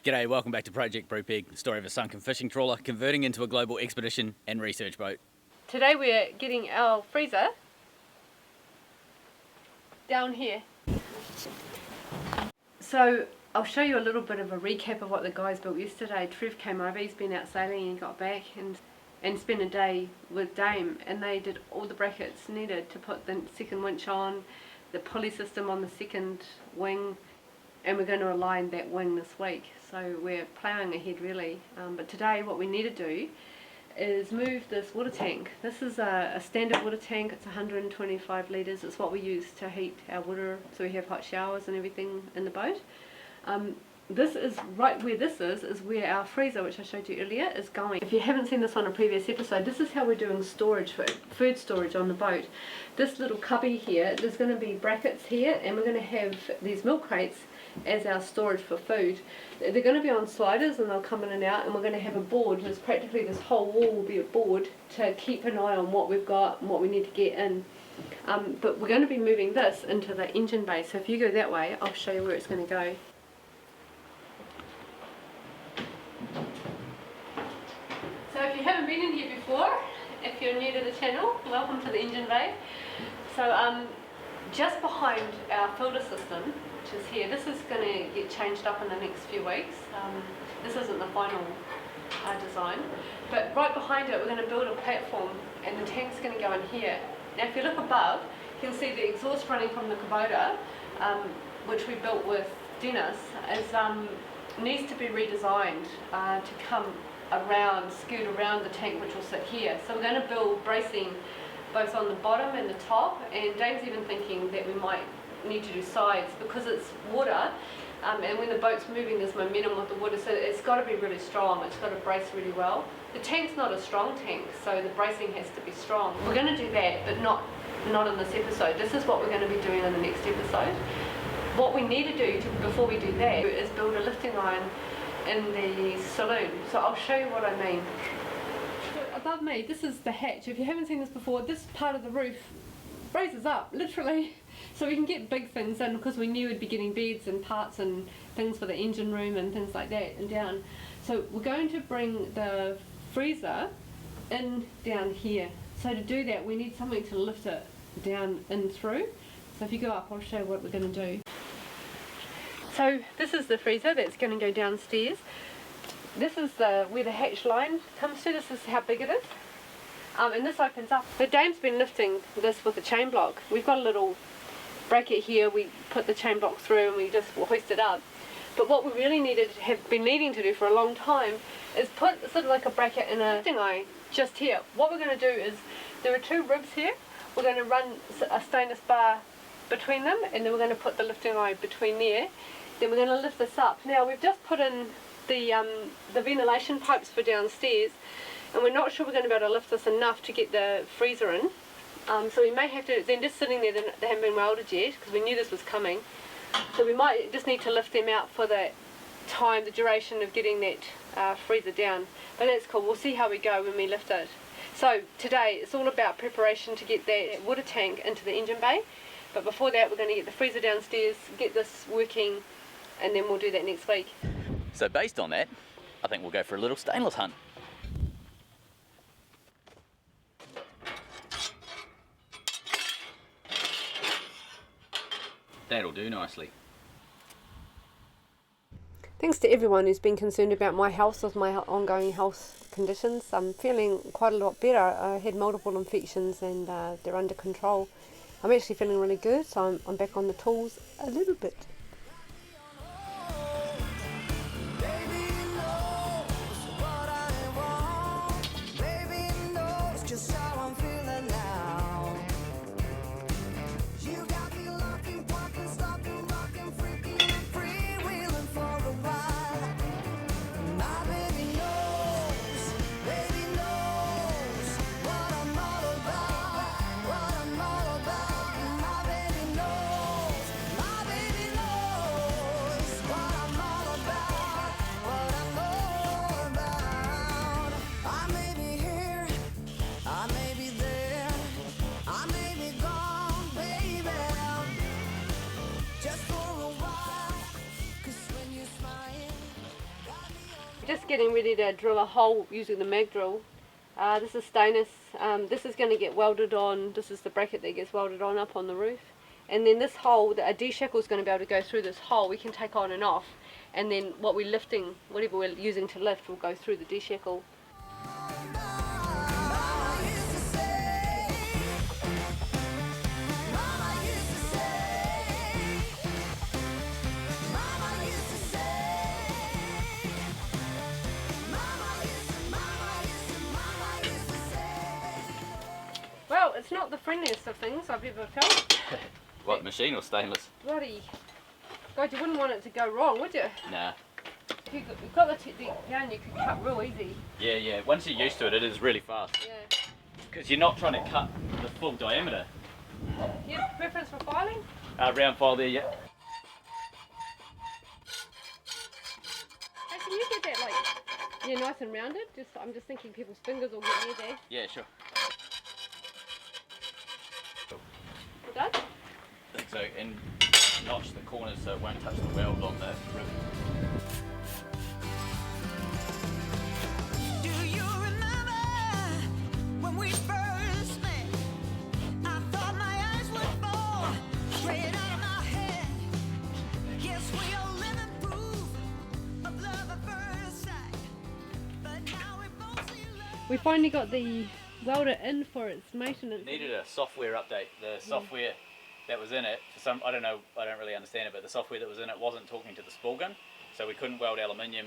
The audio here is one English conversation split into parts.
G'day, welcome back to Project Brupeg, the story of a sunken fishing trawler converting into a global expedition and research boat. Today we're getting our freezer down here. So I'll show you a little bit of a recap of what the guys built yesterday. Trev came over, he's been out sailing and got back and spent a day with Dame, and they did all the brackets needed to put the second winch on, the pulley system on the second wing, and we're going to align that wing this week. So we're ploughing ahead really, but today what we need to do is move this water tank. This is a standard water tank. It's 125 litres. It's what we use to heat our water, so we have hot showers and everything in the boat. This is right where this is where our freezer, which I showed you earlier, is going. If you haven't seen this on a previous episode, this is how we're doing storage, for food storage on the boat. This little cubby here, there's going to be brackets here, and we're going to have these milk crates as our storage for food. They're going to be on sliders and they'll come in and out, and we're going to have a board. There's practically this whole wall will be a board to keep an eye on what we've got and what we need to get in. But we're going to be moving this into the engine bay, so if you go that way I'll show you where it's going to go. So if you haven't been in here before, if you're new to the channel, welcome to the engine bay. So just behind our filter system, which is here, this is going to get changed up in the next few weeks. This isn't the final design, but right behind it we're going to build a platform, and the tank's going to go in here. Now if you look above, you can see the exhaust running from the Kubota, which we built with Dennis, needs to be redesigned to come around, scoot around the tank, which will sit here. So we're going to build bracing both on the bottom and the top, and Dave's even thinking that we might need to do sides because it's water, and when the boat's moving there's momentum with the water, so it's got to be really strong. It's got to brace really well. The tank's not a strong tank, so the bracing has to be strong. We're going to do that, but not in this episode. This is what we're going to be doing in the next episode. What we need to do before we do that is build a lifting line in the saloon. So I'll show you what I mean. So above me, this is the hatch. If you haven't seen this before, this part of the roof raises up, literally. So we can get big things in, because we knew we'd be getting beds and parts and things for the engine room and things like that and down. So we're going to bring the freezer in down here. So to do that we need something to lift it down in through. So if you go up I'll show you what we're going to do. So this is the freezer that's going to go downstairs. This is where the hatch line comes to. This is how big it is. And this opens up. The Dame's been lifting this with a chain block. We've got a little bracket here, we put the chain block through and we just hoist it up. But what we really have been needing to do for a long time is put sort of like a bracket in a lifting eye just here. What we're going to do is, there are two ribs here, we're going to run a stainless bar between them, and then we're going to put the lifting eye between there. Then we're going to lift this up. Now we've just put in the ventilation pipes for downstairs, and we're not sure we're going to be able to lift this enough to get the freezer in. So we may have to, they're just sitting there, they haven't been welded yet, because we knew this was coming. So we might just need to lift them out for the time, the duration of getting that freezer down. But that's cool, we'll see how we go when we lift it. So today it's all about preparation to get that water tank into the engine bay. But before that we're going to get the freezer downstairs, get this working, and then we'll do that next week. So based on that, I think we'll go for a little stainless hunt. That'll do nicely. Thanks to everyone who's been concerned about my health with my ongoing health conditions. I'm feeling quite a lot better. I had multiple infections and they're under control. I'm actually feeling really good, so I'm back on the tools a little bit. just getting ready to drill a hole using the mag drill. This is stainless. This is going to get welded on. This is the bracket that gets welded on up on the roof. And then this hole, a D-shackle is going to be able to go through this hole. We can take on and off. And then what we're lifting, whatever we're using to lift, will go through the D-shackle. Well, it's not the friendliest of things I've ever felt. What, machine or stainless? Bloody... God, you wouldn't want it to go wrong, would you? Nah. If you've got the technique down, you could cut real easy. Yeah, yeah. Once you're used to it, it is really fast. Yeah. Because you're not trying to cut the full diameter. Do you have preference for filing? Round file there, yeah. Hey, can you get that, like, yeah, nice and rounded? I'm just thinking people's fingers will get near there. Yeah, sure. We're done? I think so, and notch the corners so it won't touch the weld on the rivet. Do you remember when we first met? I thought my eyes would fall straight out of my head. Yes, we are living proof of love at first sight. But now we both see love. We finally got the welder in for its maintenance. It needed a software update. The software that was in it, for some, I don't really understand it, but the software that was in it wasn't talking to the spool gun, so we couldn't weld aluminium.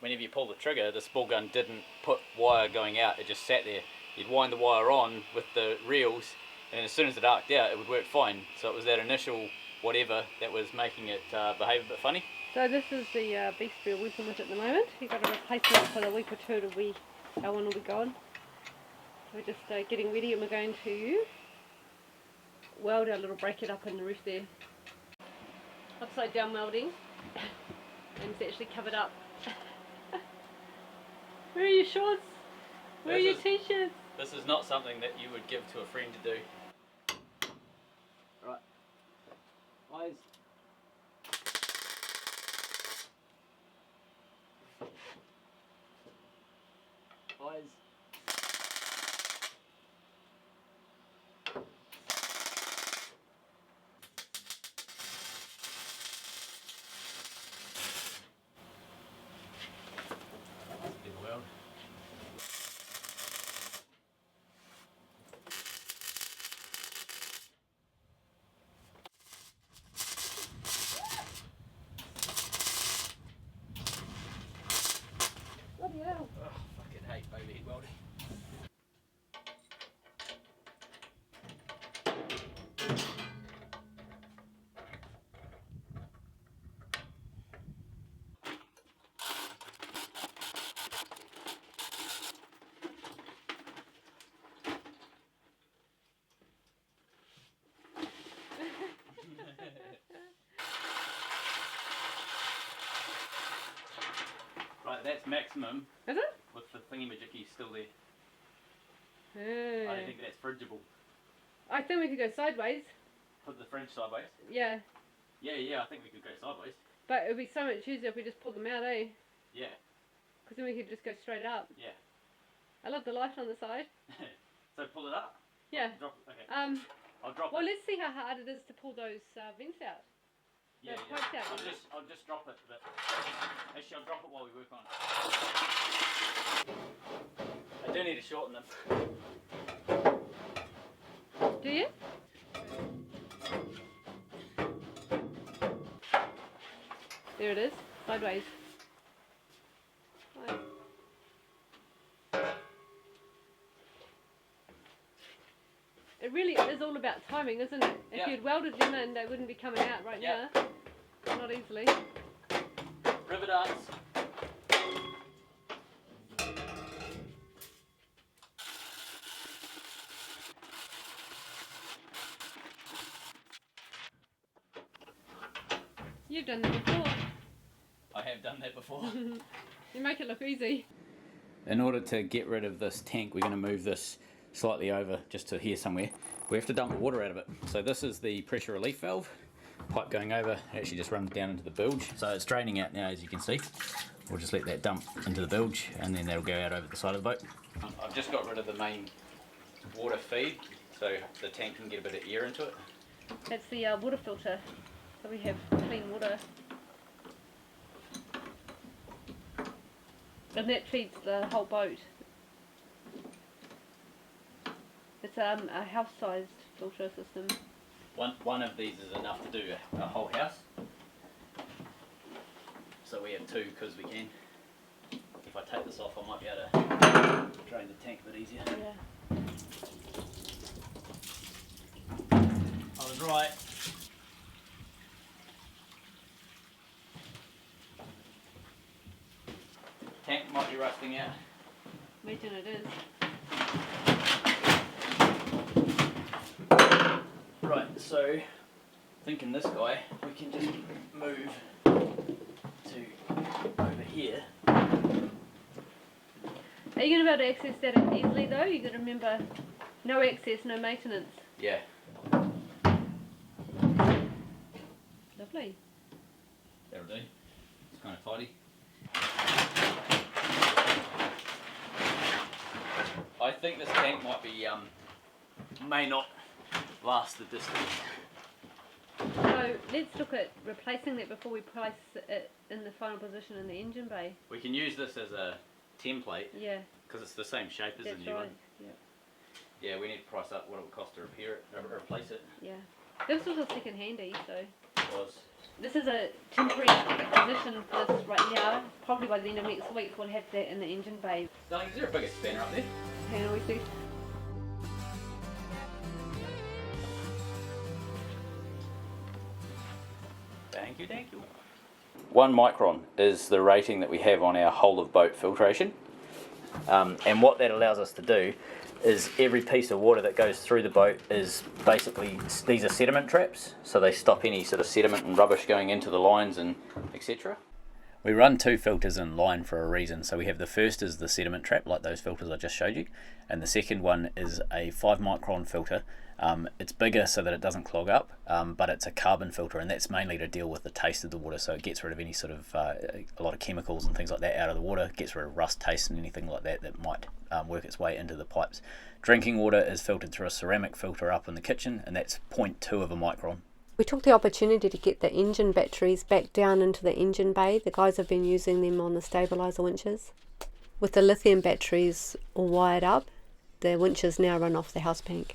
Whenever you pull the trigger, the spool gun didn't put wire going out, it just sat there. You'd wind the wire on with the reels, and as soon as it arced out, it would work fine. So it was that initial whatever that was making it behave a bit funny. So this is the beast we're working with at the moment. You've got a replacement for a week or two till our one will be gone. We're just getting ready, and we're going to weld our little bracket up in the roof there. Upside down welding, and it's actually covered up. Where are your shorts? Where are your t-shirts? This is not something that you would give to a friend to do. Right. Eyes. Eyes. Weld. Bloody hell. Oh, fucking hate overhead welding. Right, that's maximum Is it? with the thingy-majiggy still there. Yeah. I don't think that's fridgeable. I think we could go sideways. Put the fridge sideways. Yeah. Yeah, I think we could go sideways. But it would be so much easier if we just pulled them out, eh? Yeah, Because then we could just go straight up. yeah. I love the light on the side. So pull it up. Yeah. Drop it. Okay. I'll drop Well, it. let's see how hard it is to pull those vents out. Yeah, the pipes out, isn't it? I'll just drop it a bit. Actually, I'll drop it while we work on it. I do need to shorten them. Do you? There it is. Sideways. Right. It really is all about timing, isn't it? If Yeah. you'd welded them in, they wouldn't be coming out right Yeah. now. Not easily. Rivet arts. You've done that before. I have done that before. You make it look easy. In order to get rid of this tank, we're going to move this slightly over just to here somewhere. We have to dump the water out of it. So this is the pressure relief valve. Pipe going over, it actually just runs down into the bilge. So it's draining out now, as you can see. we'll just let that dump into the bilge and then that'll go out over the side of the boat. I've just got rid of the main water feed so the tank can get a bit of air into it. That's the water filter, so we have clean water. And that feeds the whole boat. It's a house-sized filter system. One of these is enough to do a whole house. So we have two because we can. If I take this off, I might be able to drain the tank a bit easier. Yeah. I was right. Tank might be rusting out. Imagine it is. Right, so thinking this guy, we can just move to over here. Are you going to be able to access that easily though? You've got to remember, no access, no maintenance. Yeah. Lovely. That'll do. It's kind of tidy. I think this tank might be, may not last the distance. So let's look at replacing that before we place it in the final position in the engine bay. We can use this as a template Yeah, because it's the same shape as that's the new right. one. Yeah, Yeah, we need to price up what it would cost to repair it, or replace it. yeah. This was a second handy, so It was. this is a temporary position for this right now. Probably by the end of next week we'll have that in the engine bay. Darling, is there a bigger spanner up there? Can we see? Thank you, thank you. 1 micron is the rating that we have on our whole of boat filtration. And what that allows us to do is every piece of water that goes through the boat is basically, these are sediment traps, so they stop any sort of sediment and rubbish going into the lines and etc. We run 2 filters in line for a reason. So we have the first is the sediment trap, like those filters I just showed you, and the second one is a 5 micron filter. It's bigger so that it doesn't clog up, but it's a carbon filter, and that's mainly to deal with the taste of the water, so it gets rid of any sort of a lot of chemicals and things like that out of the water, gets rid of rust, taste and anything like that that might work its way into the pipes. Drinking water is filtered through a ceramic filter up in the kitchen, and that's 0.2 of a micron. We took the opportunity to get the engine batteries back down into the engine bay. The guys have been using them on the stabiliser winches. With the lithium batteries all wired up, the winches now run off the house bank.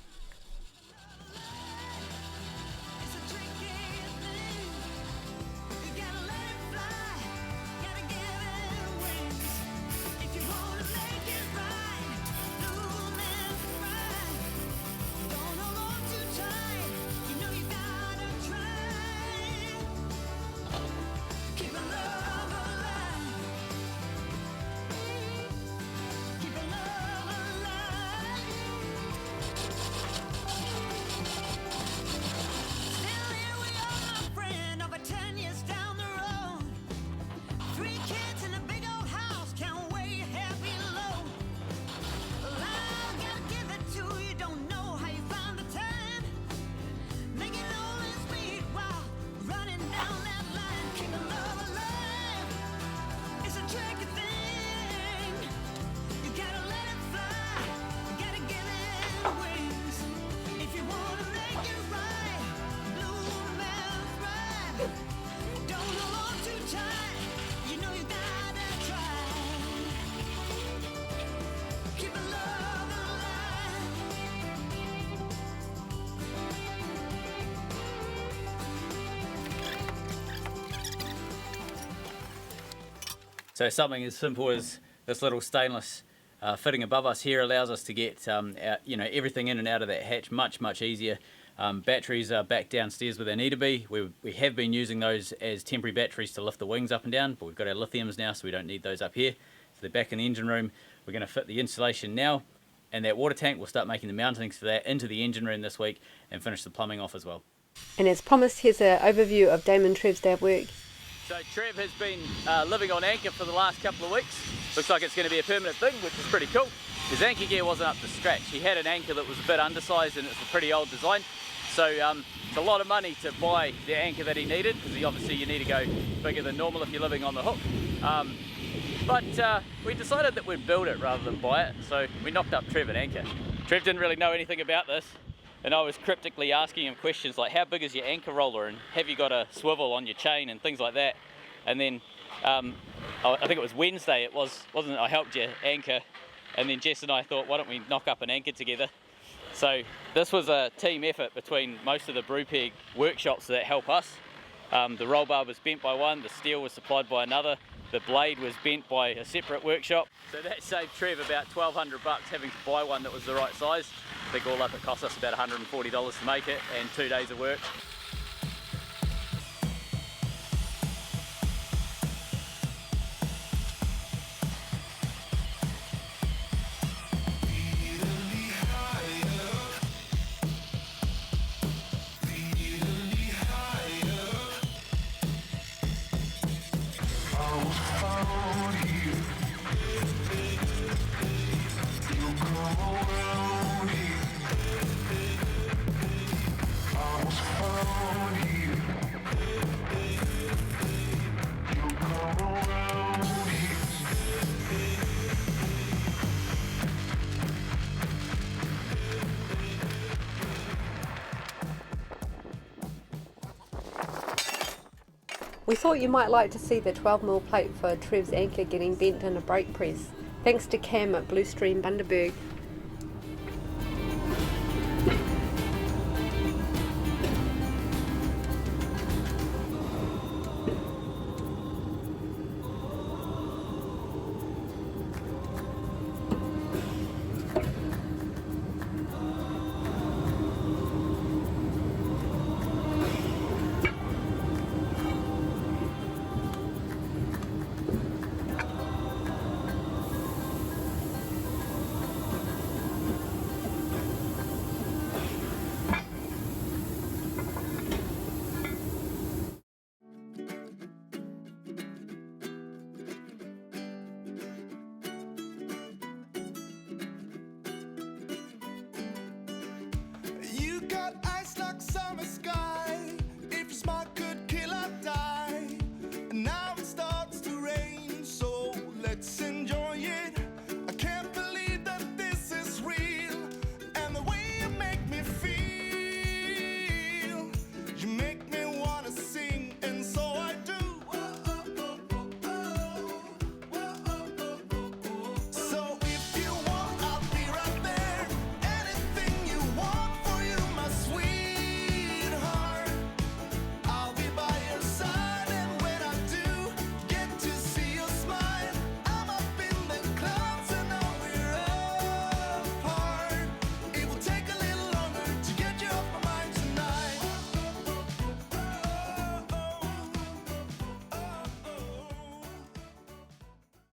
So something as simple as this little stainless fitting above us here allows us to get everything in and out of that hatch much easier. Batteries are back downstairs where they need to be. We have been using those as temporary batteries to lift the wings up and down, but we've got our lithiums now, so we don't need those up here. So they're back in the engine room. We're going to fit the insulation now, and that water tank, we'll start making the mountings for that into the engine room this week and finish the plumbing off as well. And as promised, here's an overview of Damon Trev's day of work. So Trev has been living on anchor for the last couple of weeks. Looks like it's going to be a permanent thing, which is pretty cool. His anchor gear wasn't up to scratch. He had an anchor that was a bit undersized and it's a pretty old design. So it's a lot of money to buy the anchor that he needed, because obviously you need to go bigger than normal if you're living on the hook. But we decided that we'd build it rather than buy it, so we knocked up Trev an anchor. Trev didn't really know anything about this, and I was cryptically asking him questions like, how big is your anchor roller, and have you got a swivel on your chain, and things like that. And then I think it was Wednesday, wasn't it? I helped you anchor, and then Jess and I thought, why don't we knock up an anchor together? So this was a team effort between most of the Brupeg workshops that help us. The roll bar was bent by one, the steel was supplied by another, the blade was bent by a separate workshop. So that saved Trev about $1,200 having to buy one that was the right size. I think all up it cost us about $140 to make it, and 2 days of work. We thought you might like to see the 12mm plate for Trev's anchor getting bent in a brake press. Thanks to Cam at Blue Stream Bundaberg.